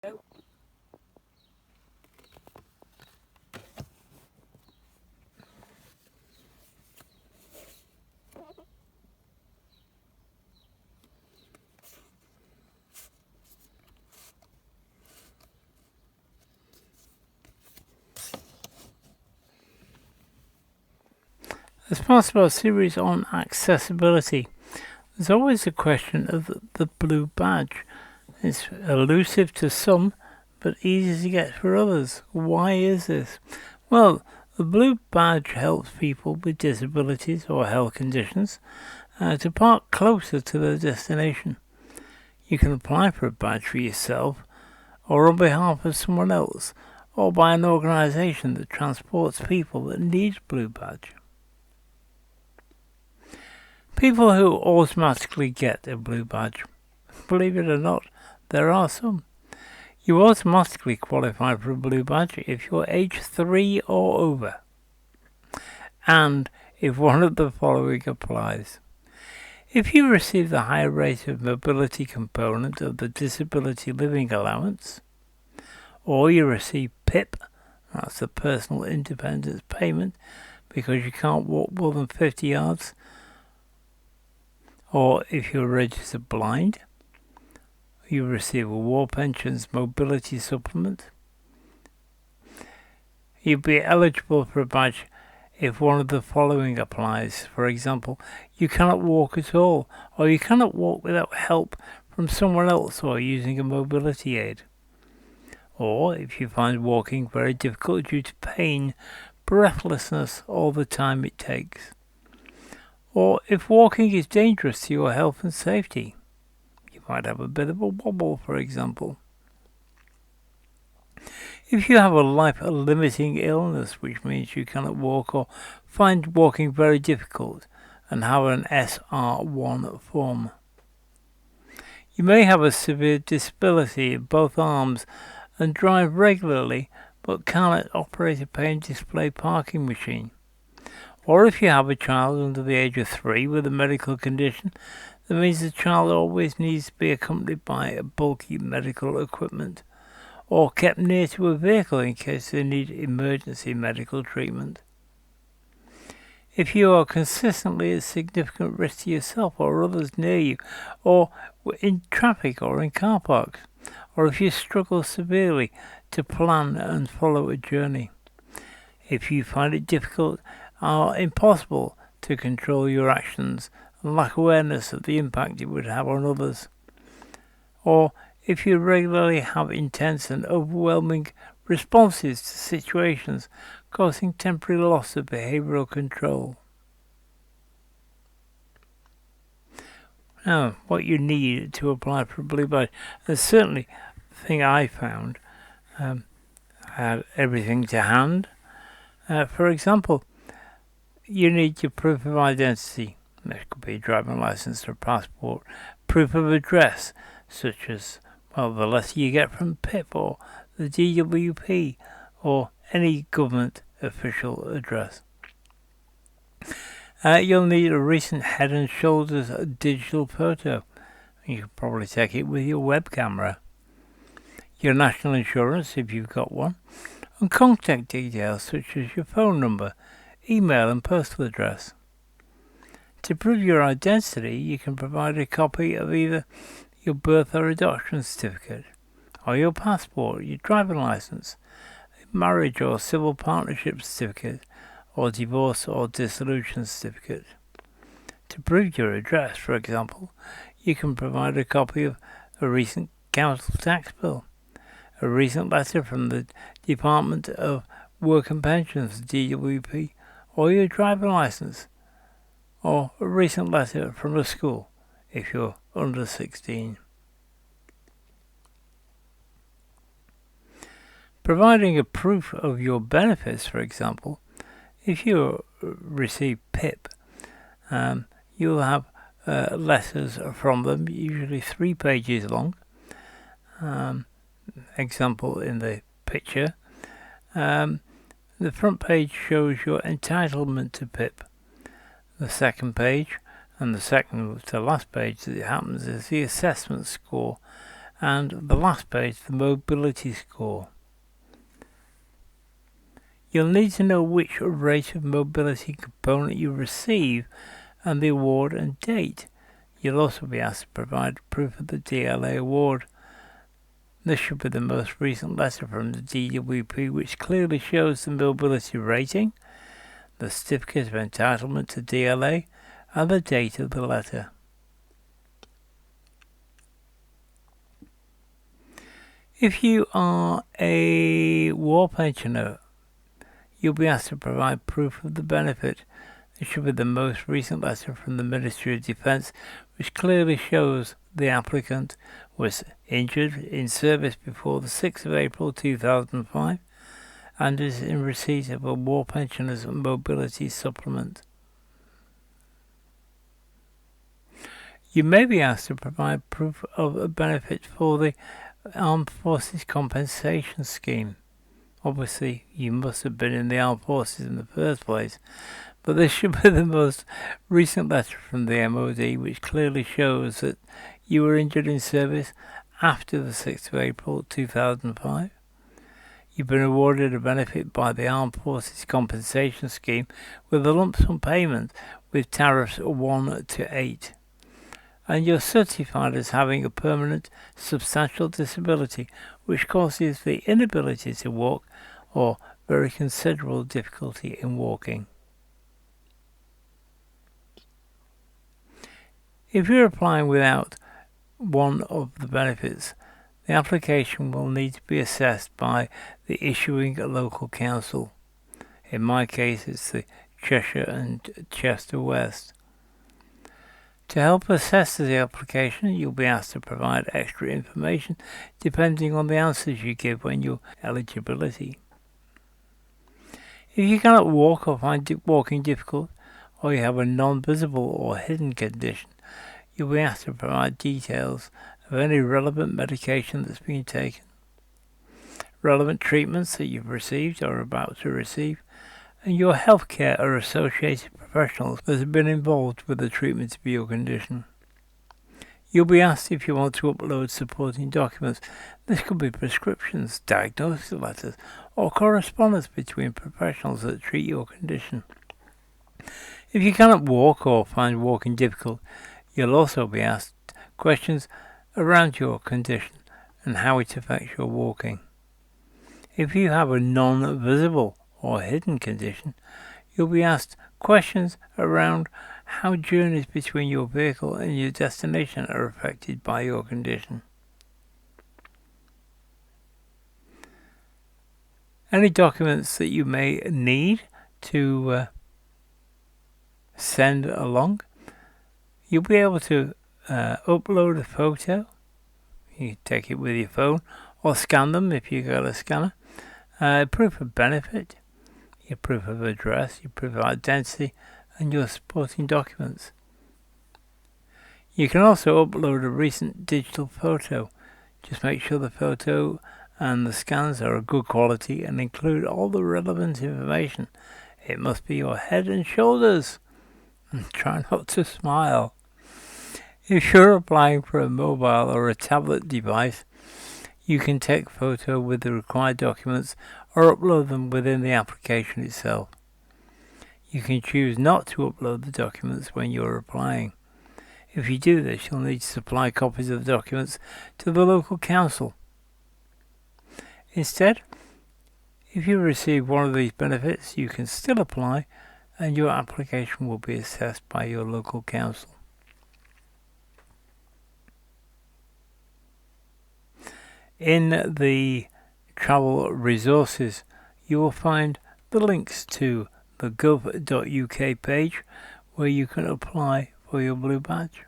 As part of our series on accessibility, there's always a question of the blue badge. It's elusive to some, but easy to get for others. Why is this? Well, the blue badge helps people with disabilities or health conditions to park closer to their destination. You can apply for a badge for yourself or on behalf of someone else or by an organisation that transports people that need a blue badge. People who automatically get a blue badge, believe it or not, there are some. You automatically qualify for a blue badge if you're age 3 or over, and if one of the following applies. If you receive the higher rate of mobility component of the Disability Living Allowance, or you receive PIP, that's the Personal Independence Payment, because you can't walk more than 50 yards, or if you're registered blind, you receive a War Pensions Mobility Supplement. You'd be eligible for a badge if one of the following applies. For example, you cannot walk at all, or you cannot walk without help from someone else or using a mobility aid. Or if you find walking very difficult due to pain, breathlessness, all the time it takes. Or if walking is dangerous to your health and safety. You might have a bit of a wobble, for example. If you have a life-limiting illness, which means you cannot walk or find walking very difficult and have an SR1 form. You may have a severe disability in both arms and drive regularly but cannot operate a pay and display parking machine. Or if you have a child under the age of 3 with a medical condition, that means the child always needs to be accompanied by bulky medical equipment, or kept near to a vehicle in case they need emergency medical treatment. If you are consistently at significant risk to yourself or others near you, or in traffic or in car parks, or if you struggle severely to plan and follow a journey. If you find it difficult or impossible to control your actions and lack awareness of the impact it would have on others. Or if you regularly have intense and overwhelming responses to situations causing temporary loss of behavioural control. Now, what you need to apply for a blue badge, and certainly the thing I found, I had everything to hand. For example, you need your proof of identity. That could be a driving license or passport. Proof of address, such as the letter you get from PIP or the DWP or any government official address. You'll need a recent head and shoulders digital photo. You can probably take it with your web camera. Your national insurance, if you've got one, and contact details such as your phone number, email and postal address. To prove your identity, you can provide a copy of either your birth or adoption certificate, or your passport, your driving license, a marriage or civil partnership certificate, or divorce or dissolution certificate. To prove your address, for example, you can provide a copy of a recent council tax bill, a recent letter from the Department of Work and Pensions, DWP, or your driving license, or a recent letter from a school if you're under 16. Providing a proof of your benefits, for example, if you receive PIP, you'll have letters from them, usually 3 pages long. Example in the picture. The front page shows your entitlement to PIP. The second page, and the second to last page that it happens, is the assessment score and the last page, the mobility score. You'll need to know which rate of mobility component you receive and the award and date. You'll also be asked to provide proof of the DLA award. This should be the most recent letter from the DWP, which clearly shows the mobility rating, the certificate of entitlement to DLA, and the date of the letter. If you are a war pensioner, you'll be asked to provide proof of the benefit. This should be the most recent letter from the Ministry of Defence, which clearly shows the applicant was injured in service before the 6th of April 2005 and is in receipt of a war pensioners mobility supplement. You may be asked to provide proof of a benefit for the Armed Forces Compensation Scheme. Obviously, you must have been in the Armed Forces in the first place, but this should be the most recent letter from the MOD, which clearly shows that you were injured in service after the 6th of April 2005. You've been awarded a benefit by the Armed Forces Compensation Scheme with a lump sum payment with tariffs 1 to 8. And you're certified as having a permanent substantial disability which causes the inability to walk or very considerable difficulty in walking. If you're applying without one of the benefits, the application will need to be assessed by the issuing local council. In my case, it's the Cheshire and Chester West. To help assess the application, you'll be asked to provide extra information depending on the answers you give when your eligibility. If you cannot walk or find walking difficult, or you have a non-visible or hidden condition, you'll be asked to provide details of any relevant medication that's been taken, relevant treatments that you've received or are about to receive, and your healthcare or associated professionals that have been involved with the treatment of your condition. You'll be asked if you want to upload supporting documents. This could be prescriptions, diagnosis letters, or correspondence between professionals that treat your condition. If you cannot walk or find walking difficult, you'll also be asked questions around your condition and how it affects your walking. If you have a non-visible or hidden condition, you'll be asked questions around how journeys between your vehicle and your destination are affected by your condition. Any documents that you may need to send along, you'll be able to upload a photo. You can take it with your phone or scan them if you've got a scanner. Proof of benefit, your proof of address, your proof of identity, and your supporting documents. You can also upload a recent digital photo. Just make sure the photo and the scans are of good quality and include all the relevant information. It must be your head and shoulders. And try not to smile. If you're applying for a mobile or a tablet device, you can take a photo with the required documents or upload them within the application itself. You can choose not to upload the documents when you're applying. If you do this, you'll need to supply copies of the documents to the local council. Instead, if you receive one of these benefits, you can still apply and your application will be assessed by your local council. In the travel resources, you will find the links to the gov.uk page where you can apply for your blue badge.